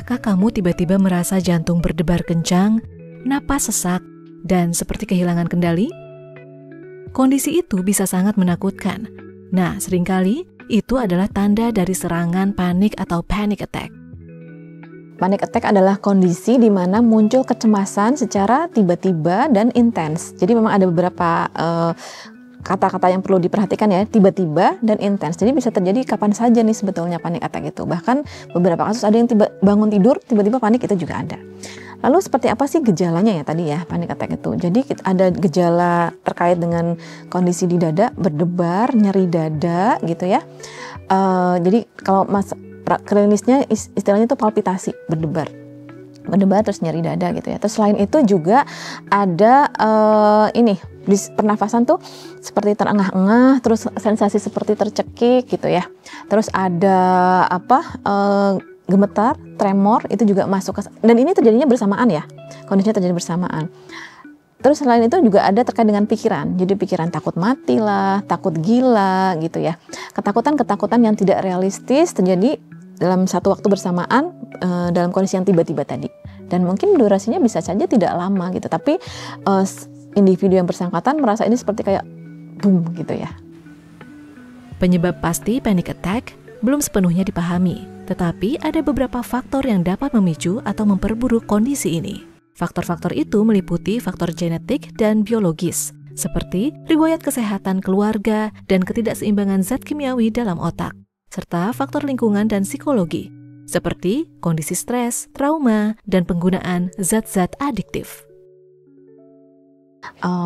Pernahkah kamu tiba-tiba merasa jantung berdebar kencang, napas sesak, dan seperti kehilangan kendali? Kondisi itu bisa sangat menakutkan. Nah, seringkali itu adalah tanda dari serangan panik atau panic attack. Panic attack adalah kondisi di mana muncul kecemasan secara tiba-tiba dan intens. Jadi memang ada beberapa kata-kata yang perlu diperhatikan ya, tiba-tiba dan intens. Jadi bisa terjadi kapan saja nih sebetulnya panic attack itu. Bahkan beberapa kasus ada yang bangun tidur tiba-tiba panik, itu juga ada. Lalu seperti apa sih gejalanya ya tadi ya panic attack itu? Jadi ada gejala terkait dengan kondisi di dada, berdebar, nyeri dada gitu ya. Jadi kalau klinisnya istilahnya itu palpitasi, berdebar terus nyeri dada gitu ya. Terus selain itu juga ada di pernafasan tuh seperti terengah-engah, terus sensasi seperti tercekik gitu ya. Terus ada gemetar, tremor, itu juga masuk dan ini terjadinya bersamaan ya, kondisinya terjadi bersamaan. Terus selain itu juga ada terkait dengan pikiran, jadi pikiran takut mati lah, takut gila gitu ya. Ketakutan yang tidak realistis terjadi dalam satu waktu bersamaan dalam kondisi yang tiba-tiba tadi. Dan mungkin durasinya bisa saja tidak lama gitu, tapi individu yang bersangkutan merasa ini seperti kayak boom gitu ya. Penyebab pasti panic attack belum sepenuhnya dipahami, tetapi ada beberapa faktor yang dapat memicu atau memperburuk kondisi ini. Faktor-faktor itu meliputi faktor genetik dan biologis, seperti riwayat kesehatan keluarga dan ketidakseimbangan zat kimiawi dalam otak, serta faktor lingkungan dan psikologi, seperti kondisi stres, trauma, dan penggunaan zat-zat adiktif.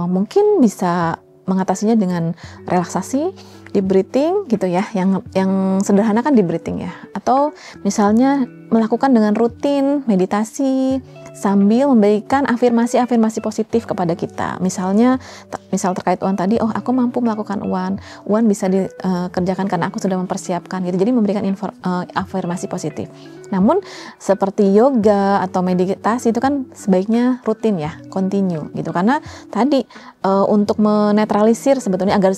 Mungkin bisa mengatasinya dengan relaksasi, deep breathing gitu ya, yang sederhana kan deep breathing ya, atau misalnya melakukan dengan rutin meditasi sambil memberikan afirmasi positif kepada kita. Misal terkait Uan tadi, oh aku mampu melakukan Uan bisa dikerjakan karena aku sudah mempersiapkan gitu. Jadi memberikan afirmasi positif. Namun seperti yoga atau meditasi itu kan sebaiknya rutin ya, continue gitu. Karena tadi untuk menetralisir sebetulnya agar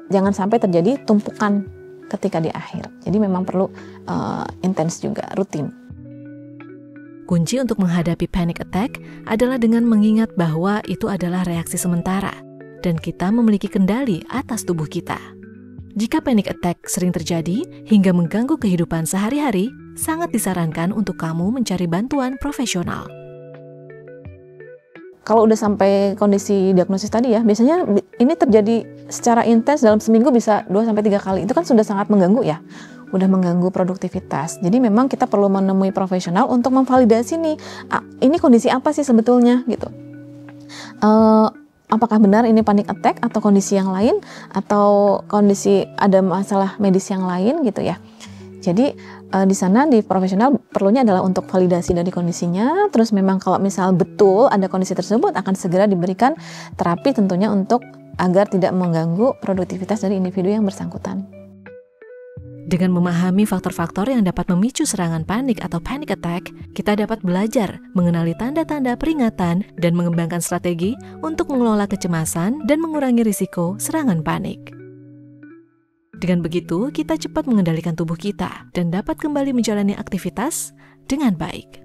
jangan sampai terjadi tumpukan ketika di akhir. Jadi memang perlu intens juga, rutin. Kunci untuk menghadapi panic attack adalah dengan mengingat bahwa itu adalah reaksi sementara dan kita memiliki kendali atas tubuh kita. Jika panic attack sering terjadi hingga mengganggu kehidupan sehari-hari, sangat disarankan untuk kamu mencari bantuan profesional. Kalau udah sampai kondisi diagnosis tadi ya, biasanya ini terjadi secara intens dalam seminggu bisa 2-3 kali. Itu kan sudah sangat mengganggu ya. Udah mengganggu produktivitas. Jadi memang kita perlu menemui profesional untuk memvalidasi nih, ini kondisi apa sih sebetulnya gitu. Apakah benar ini panic attack atau kondisi yang lain, atau kondisi ada masalah medis yang lain gitu ya. Jadi di sana di profesional perlunya adalah untuk validasi dari kondisinya. Terus memang kalau misal betul ada kondisi tersebut akan segera diberikan terapi tentunya untuk agar tidak mengganggu produktivitas dari individu yang bersangkutan. Dengan memahami faktor-faktor yang dapat memicu serangan panik atau panic attack, kita dapat belajar mengenali tanda-tanda peringatan dan mengembangkan strategi untuk mengelola kecemasan dan mengurangi risiko serangan panik. Dengan begitu, kita cepat mengendalikan tubuh kita dan dapat kembali menjalani aktivitas dengan baik.